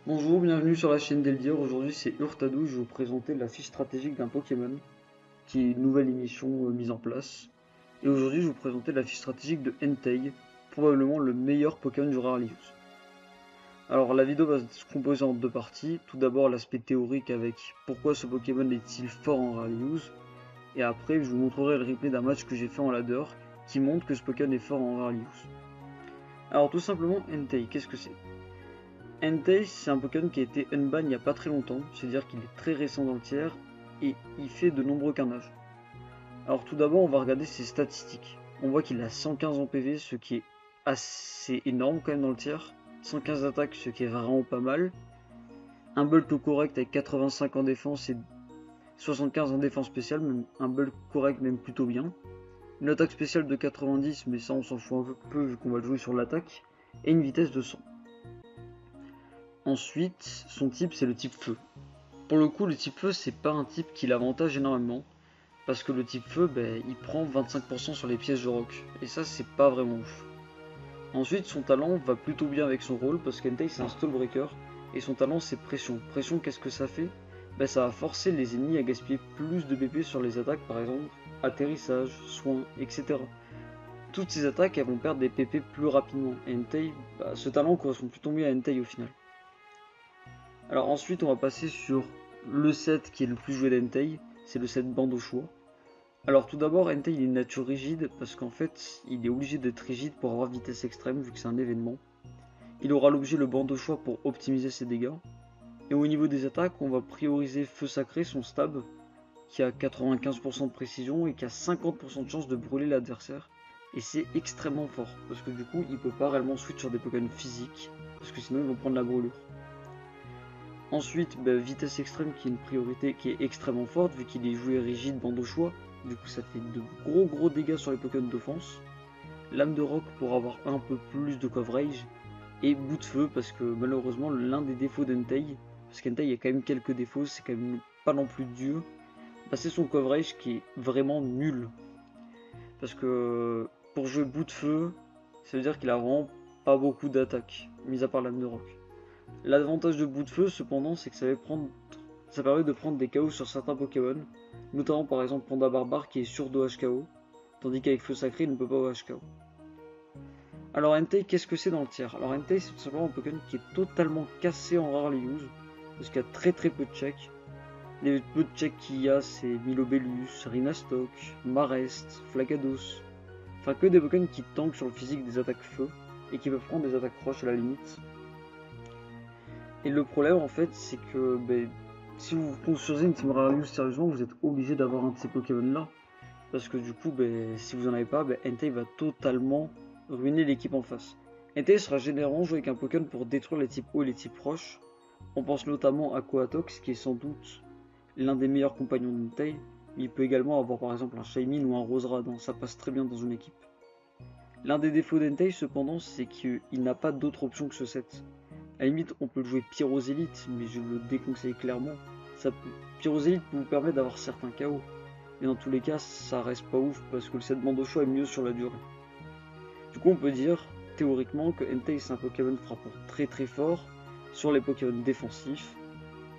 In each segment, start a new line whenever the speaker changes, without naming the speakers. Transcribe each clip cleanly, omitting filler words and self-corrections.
Bonjour, bienvenue sur la chaîne d'Eldir. Aujourd'hui c'est Urtadou, je vais vous présenter la fiche stratégique d'un Pokémon, qui est une nouvelle émission mise en place. Et aujourd'hui je vais vous présenter la fiche stratégique de Entei, probablement le meilleur Pokémon du Rare Use. Alors la vidéo va se composer en deux parties. Tout d'abord l'aspect théorique avec pourquoi ce Pokémon est-il fort en Rare Use. Et après je vous montrerai le replay d'un match que j'ai fait en ladder qui montre que ce Pokémon est fort en Rare Use. Alors tout simplement Entei, qu'est-ce que c'est? Entei, c'est un Pokémon qui a été unban il n'y a pas très longtemps, c'est-à-dire qu'il est très récent dans le tiers et il fait de nombreux carnages. Alors tout d'abord, on va regarder ses statistiques. On voit qu'il a 115 en PV, ce qui est assez énorme quand même dans le tiers. 115 d'attaque, ce qui est vraiment pas mal. Un bulk correct avec 85 en défense et 75 en défense spéciale, même un bulk correct même plutôt bien. Une attaque spéciale de 90, mais ça on s'en fout un peu vu qu'on va le jouer sur l'attaque. Et une vitesse de 100. Ensuite, son type c'est le type feu. Pour le coup, le type feu c'est pas un type qui l'avantage énormément, parce que le type feu, il prend 25% sur les pièces de rock, et ça c'est pas vraiment ouf. Ensuite, son talent va plutôt bien avec son rôle, parce qu'Entei c'est un stallbreaker, et son talent c'est pression. Pression, qu'est-ce que ça fait? Ça va forcer les ennemis à gaspiller plus de BP sur les attaques, par exemple atterrissage, soins, etc. Toutes ces attaques elles vont perdre des PP plus rapidement, et Entei, ce talent correspond plutôt mieux à Entei au final. Alors ensuite on va passer sur le set qui est le plus joué d'Entei, c'est le set bande au choix. Alors tout d'abord Entei il est de nature rigide parce qu'en fait il est obligé d'être rigide pour avoir vitesse extrême vu que c'est un événement. Il aura l'objet le bande au choix pour optimiser ses dégâts. Et au niveau des attaques on va prioriser feu sacré, son stab, qui a 95% de précision et qui a 50% de chance de brûler l'adversaire. Et c'est extrêmement fort parce que du coup il peut pas réellement switch sur des Pokémon physiques parce que sinon ils vont prendre la brûlure. Ensuite, vitesse extrême qui est une priorité qui est extrêmement forte vu qu'il est joué rigide bande au choix. Du coup ça fait de gros dégâts sur les Pokémon d'offense. Lame de roc pour avoir un peu plus de coverage. Et bout de feu parce que malheureusement l'un des défauts d'Entei, parce qu'Entei il y a quand même quelques défauts, c'est quand même pas non plus Dieu, c'est son coverage qui est vraiment nul. Parce que pour jouer bout de feu, ça veut dire qu'il a vraiment pas beaucoup d'attaques, mis à part lame de roc. L'avantage de bout de feu cependant c'est que ça permet de prendre des KO sur certains Pokémon, notamment par exemple Panda Barbare qui est sûr de HKO, tandis qu'avec Feu Sacré il ne peut pas HKO. Alors Entei, qu'est-ce que c'est dans le tiers? Alors Entei c'est tout simplement un Pokémon qui est totalement cassé en rare use, parce qu'il y a très peu de checks. Les peu de checks qu'il y a c'est Milobellus, Rhinastok, Marest, Flagados, enfin que des Pokémon qui tankent sur le physique des attaques feu, et qui peuvent prendre des attaques proches à la limite. Et le problème en fait c'est que si vous construisez une team rare use sérieusement, vous êtes obligé d'avoir un de ces Pokémon là. Parce que du coup, si vous en avez pas, Entei va totalement ruiner l'équipe en face. Entei sera généralement joué avec un Pokémon pour détruire les types hauts et les types proches. On pense notamment à Coatox, qui est sans doute l'un des meilleurs compagnons d'Entei. Il peut également avoir par exemple un Shaymin ou un Roserade, ça passe très bien dans une équipe. L'un des défauts d'Entei cependant, c'est qu'il n'a pas d'autre option que ce set. À la limite, on peut le jouer Pyrosélite, mais je le déconseille clairement. Pyrosélite peut vous permettre d'avoir certains KO. Mais dans tous les cas, ça reste pas ouf parce que le set bande au choix est mieux sur la durée. Du coup, on peut dire théoriquement que Entei c'est un Pokémon frappant très fort sur les Pokémon défensifs,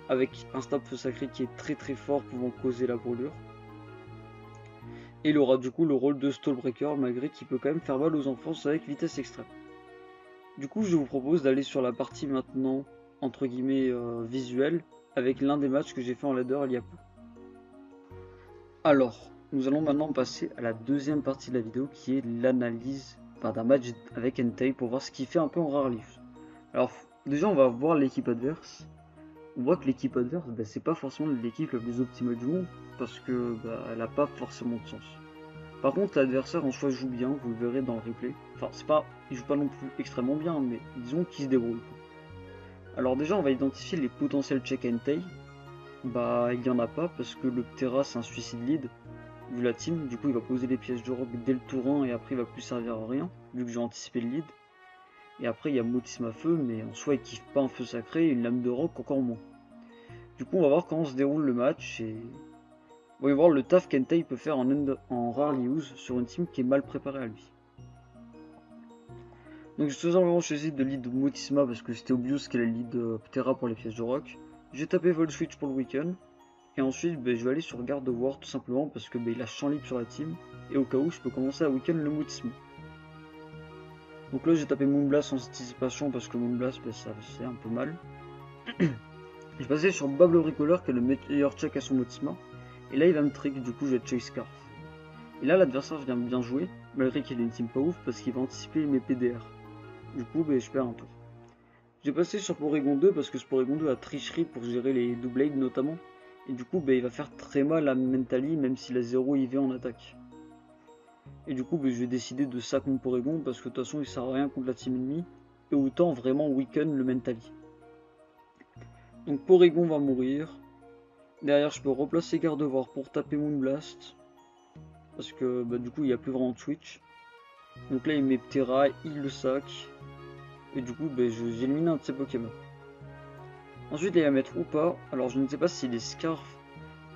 avec un stab feu sacré qui est très fort pouvant causer la brûlure. Et il aura du coup le rôle de Stallbreaker malgré qu'il peut quand même faire mal aux enfants avec vitesse extrême. Du coup, je vous propose d'aller sur la partie maintenant entre guillemets visuelle avec l'un des matchs que j'ai fait en ladder il y a peu. Alors, nous allons maintenant passer à la deuxième partie de la vidéo qui est l'analyse d'un match avec Entei pour voir ce qu'il fait un peu en rare use. Alors, déjà on va voir l'équipe adverse. On voit que l'équipe adverse, c'est pas forcément l'équipe la plus optimale du monde parce que elle a pas forcément de sens. Par contre, l'adversaire en soi joue bien, vous le verrez dans le replay. Enfin, il joue pas non plus extrêmement bien, mais disons qu'il se débrouille. Alors déjà, on va identifier les potentiels check Entei. Il y en a pas parce que le Ptera c'est un suicide lead vu la team, du coup il va poser les pièges de rock dès le tour 1 et après il va plus servir à rien vu que j'ai anticipé le lead. Et après il y a Motisme à feu, mais en soi il kiffe pas un feu sacré et une lame de rock encore moins. Du coup on va voir comment se déroule le match et on va voir le taf qu'Entei peut faire en rare use sur une team qui est mal préparée à lui. Donc tout simplement choisi de lead Motisma parce que c'était obvious qu'elle est lead Ptera pour les pièces de rock. J'ai tapé Vol Switch pour le week-end. Et ensuite je vais aller sur Gardevoir tout simplement parce que il a champ libre sur la team. Et au cas où je peux commencer à week-end le Motisma. Donc là j'ai tapé Moonblast sans anticipation parce que Moonblast ça c'est un peu mal. J'ai passé sur Bob le bricoleur qui est le meilleur check à son Motisma. Et là il va me trick, du coup je vais check Scarf. Et là l'adversaire vient bien jouer, malgré qu'il ait une team pas ouf parce qu'il va anticiper mes PDR. Du coup je perds un tour. J'ai passé sur Porygon 2 parce que ce Porygon 2 a tricherie pour gérer les Doublades notamment. Et du coup il va faire très mal à Mentally même s'il a 0 IV en attaque. Et du coup je vais décider de sac mon Porygon parce que de toute façon il sert à rien contre la team ennemie. Et autant vraiment weaken le Mentally. Donc Porygon va mourir. Derrière je peux replacer Gardevoir pour taper Moonblast. Parce que du coup il n'y a plus vraiment de switch. Donc là il met Ptera, il le sac. Et du coup j'élimine un de ses Pokémon. Ensuite il va mettre ou pas. Alors je ne sais pas s'il est Scarf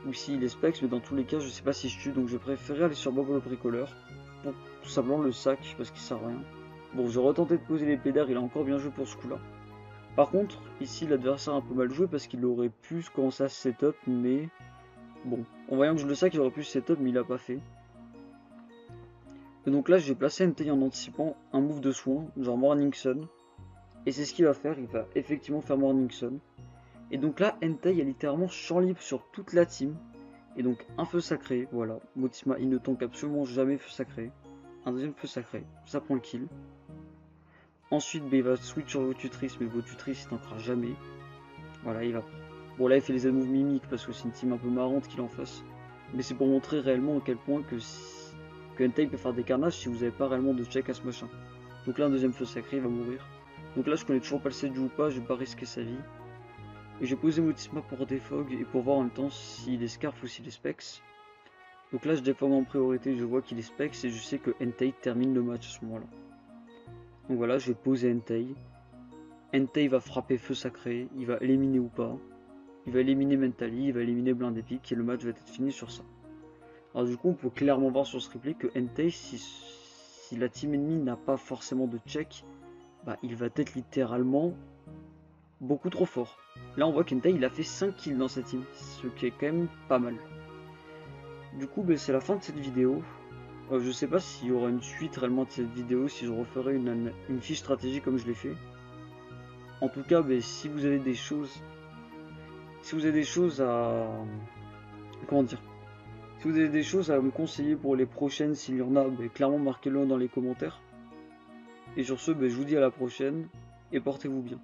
ou s'il est Specs, mais dans tous les cas je sais pas si je tue. Donc je préférais aller sur Bob le bricoleur. Pour tout simplement le sac parce qu'il sert à rien. Bon j'ai retenté de poser les PDR, il a encore bien joué pour ce coup là. Par contre ici l'adversaire a un peu mal joué parce qu'il aurait pu commencer à setup, mais bon, en voyant que je le sac il aurait pu setup mais il a pas fait. Et donc là je vais placer Entei en anticipant un move de soin, genre Morning Sun. Et c'est ce qu'il va faire, il va effectivement faire Morning Sun. Et donc là Entei a littéralement champ libre sur toute la team. Et donc un feu sacré, voilà. Motisma il ne tank absolument jamais feu sacré. Un deuxième feu sacré, ça prend le kill. Ensuite il va switch sur Votutrice, mais Votutrice il tankera jamais. Voilà, il va. Bon là il fait les moves mimiques parce que c'est une team un peu marrante qu'il en fasse. Mais c'est pour montrer réellement à quel point que Entei peut faire des carnages si vous n'avez pas réellement de check à ce machin. Donc là un deuxième feu sacré, il va mourir. Donc là je connais toujours pas le Seju ou pas, je vais pas risquer sa vie. Et j'ai posé Motisma pour défog et pour voir en même temps s'il est Scarf ou s'il est Specs. Donc là je défog en priorité, je vois qu'il est Specs et je sais que Entei termine le match à ce moment là. Donc voilà, je vais poser Entei. Entei va frapper feu sacré, il va éliminer ou pas. Il va éliminer Mentally, il va éliminer Blindépic et le match va être fini sur ça. Alors du coup on peut clairement voir sur ce replay que Entei, si la team ennemie n'a pas forcément de check, il va être littéralement beaucoup trop fort. Là on voit qu'Entei il a fait 5 kills dans sa team, ce qui est quand même pas mal. Du coup c'est la fin de cette vidéo. Je sais pas s'il y aura une suite réellement de cette vidéo, si je referai une fiche stratégie comme je l'ai fait. En tout cas si vous avez des choses... à... Comment dire ? Si vous avez des choses à me conseiller pour les prochaines, s'il y en a, clairement marquez-le dans les commentaires. Et sur ce, je vous dis à la prochaine et portez-vous bien.